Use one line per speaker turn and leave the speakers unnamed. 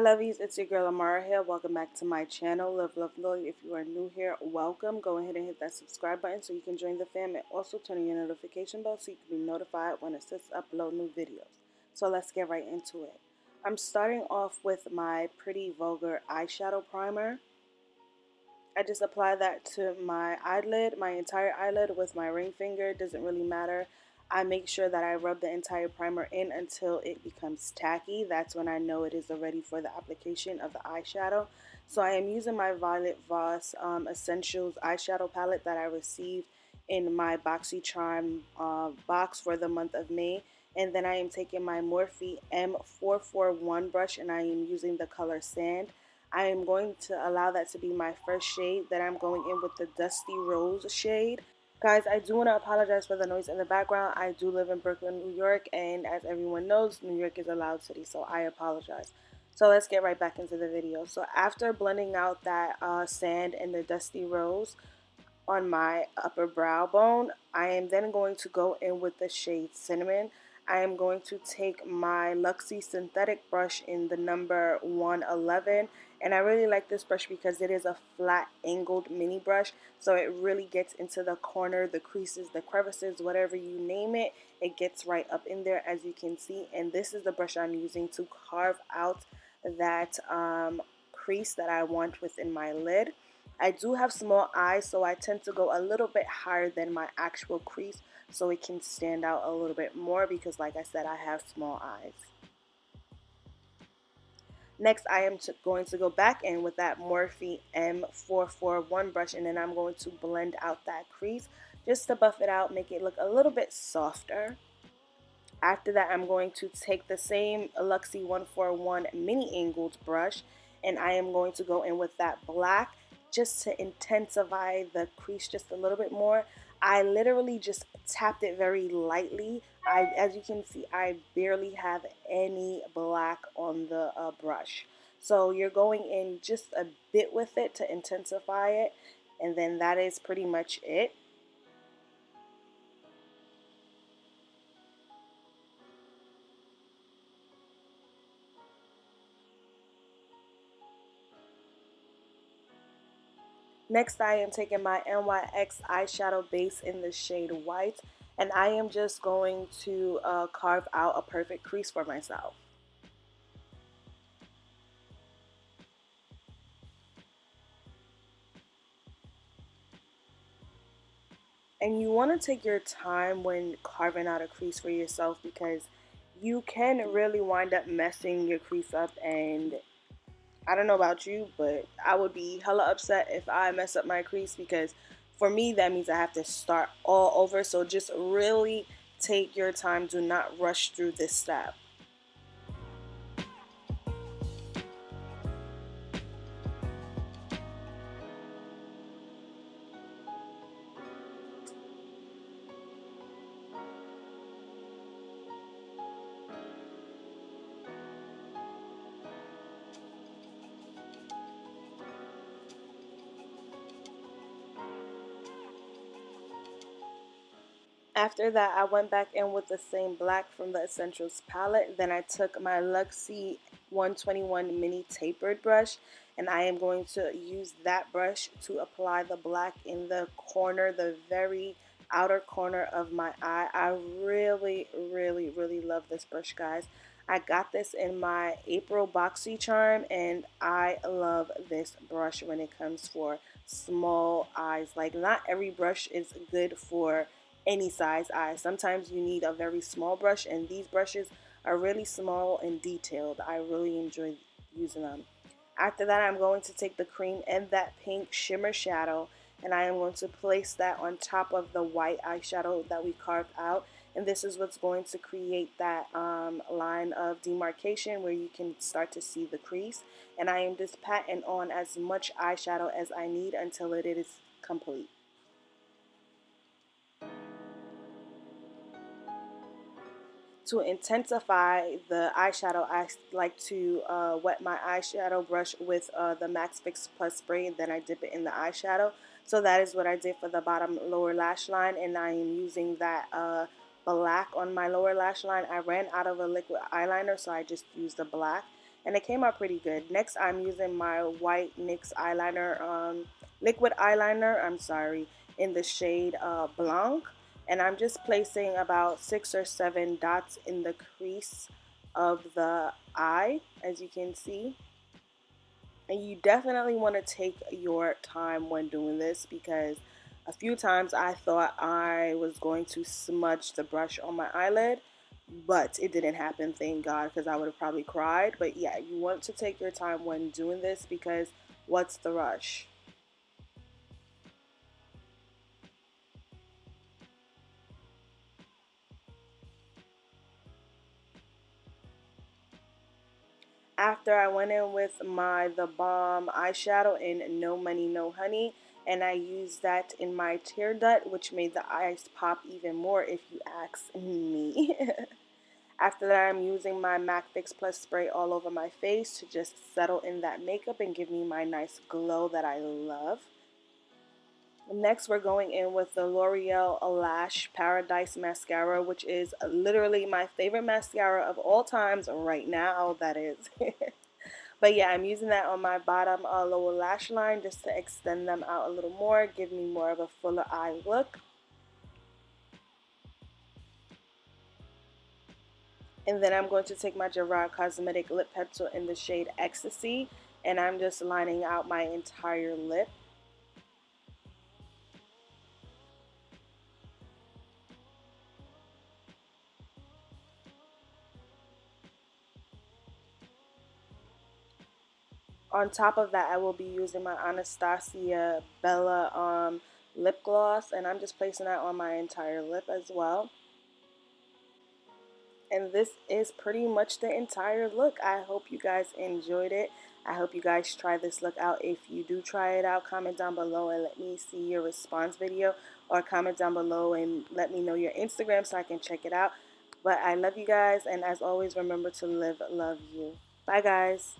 Lovies, it's your girl Amara here. Welcome back to my channel, LIVE.LOVE.LLOYD. If you are new here, welcome. Go ahead and hit that subscribe button so you can join the fam, and also turn on your notification bell so you can be notified when it says upload new videos. So let's get right into it. I'm starting off with my Pretty Vulgar Eyeshadow Primer. I just apply that to my eyelid, my entire eyelid with my ring finger. It doesn't really matter. I make sure that I rub the entire primer in until it becomes tacky. That's when I know it is ready for the application of the eyeshadow. So I am using my Violet Voss Essentials eyeshadow palette that I received in my BoxyCharm box for the month of May. And then I am taking my Morphe M441 brush and I am using the color Sand. I am going to allow that to be my first shade. Then I'm going in with the Dusty Rose shade. Guys, I do want to apologize for the noise in the background. I do live in Brooklyn, New York, and as everyone knows, New York is a loud city, so I apologize. So let's get right back into the video. So after blending out that sand and the Dusty Rose on my upper brow bone, I am then going to go in with the shade Cinnamon. I am going to take my Luxie synthetic brush in the number 111, and I really like this brush because it is a flat angled mini brush, so it really gets into the corner, the creases, the crevices, whatever you name it, it gets right up in there, as you can see. And this is the brush I'm using to carve out that crease that I want within my lid. I do have small eyes, so I tend to go a little bit higher than my actual crease so it can stand out a little bit more because, like I said, I have small eyes. Next, I am going to go back in with that Morphe M441 brush, and then I'm going to blend out that crease just to buff it out, make it look a little bit softer. After that, I'm going to take the same Luxie 141 mini angled brush, and I am going to go in with that black just to intensify the crease just a little bit more. I literally just tapped it very lightly. As you can see, I barely have any black on the brush. So you're going in just a bit with it to intensify it, and then that is pretty much it. Next, I am taking my NYX eyeshadow base in the shade White, and I am just going to carve out a perfect crease for myself. And you want to take your time when carving out a crease for yourself because you can really wind up messing your crease up, and I don't know about you, but I would be hella upset if I mess up my crease because for me that means I have to start all over. So just really take your time. Do not rush through this step. After that, I went back in with the same black from the Essentials palette. Then I took my Luxie 121 mini tapered brush, and I am going to use that brush to apply the black in the corner, the very outer corner of my eye. I really, really, really love this brush, guys. I got this in my April BoxyCharm, and I love this brush when it comes for small eyes. Like, not every brush is good for any size eye. Sometimes you need a very small brush, and these brushes are really small and detailed. I really enjoy using them. After that, I'm going to take the cream and that pink shimmer shadow, and I am going to place that on top of the white eyeshadow that we carved out. And this is what's going to create that line of demarcation where you can start to see the crease. And I am just patting on as much eyeshadow as I need until it is complete. To intensify the eyeshadow, I like to wet my eyeshadow brush with the Max Fix Plus spray, and then I dip it in the eyeshadow. So that is what I did for the bottom lower lash line, and I am using that black on my lower lash line. I ran out of a liquid eyeliner, so I just used the black. and it came out pretty good. Next, I'm using my white NYX eyeliner, liquid eyeliner, in the shade Blanc, and I'm just placing about 6 or 7 dots in the crease of the eye, as you can see. And you definitely want to take your time when doing this, because a few times I thought I was going to smudge the brush on my eyelid, but it didn't happen, thank God, because I would have probably cried. But yeah, you want to take your time when doing this, because what's the rush? After I went in with the balm eyeshadow in No Money No Honey, and I used that in my tear duct, which made the eyes pop even more, if you ask me. After that, I'm using my MAC Fix Plus spray all over my face to just settle in that makeup and give me my nice glow that I love. Next, we're going in with the L'Oreal Lash Paradise Mascara, which is literally my favorite mascara of all times right now, that is. But yeah, I'm using that on my bottom lower lash line just to extend them out a little more, give me more of a fuller eye look. And then I'm going to take my Gerard Cosmetic Lip Pencil in the shade Ecstasy, and I'm just lining out my entire lip. On top of that, I will be using my Anastasia Bella lip gloss, and I'm just placing that on my entire lip as well. And this is pretty much the entire look. I hope you guys enjoyed it. I hope you guys try this look out. If you do try it out, comment down below and let me see your response video, or comment down below and let me know your Instagram so I can check it out. But I love you guys, and as always, remember to live, love you. Bye guys.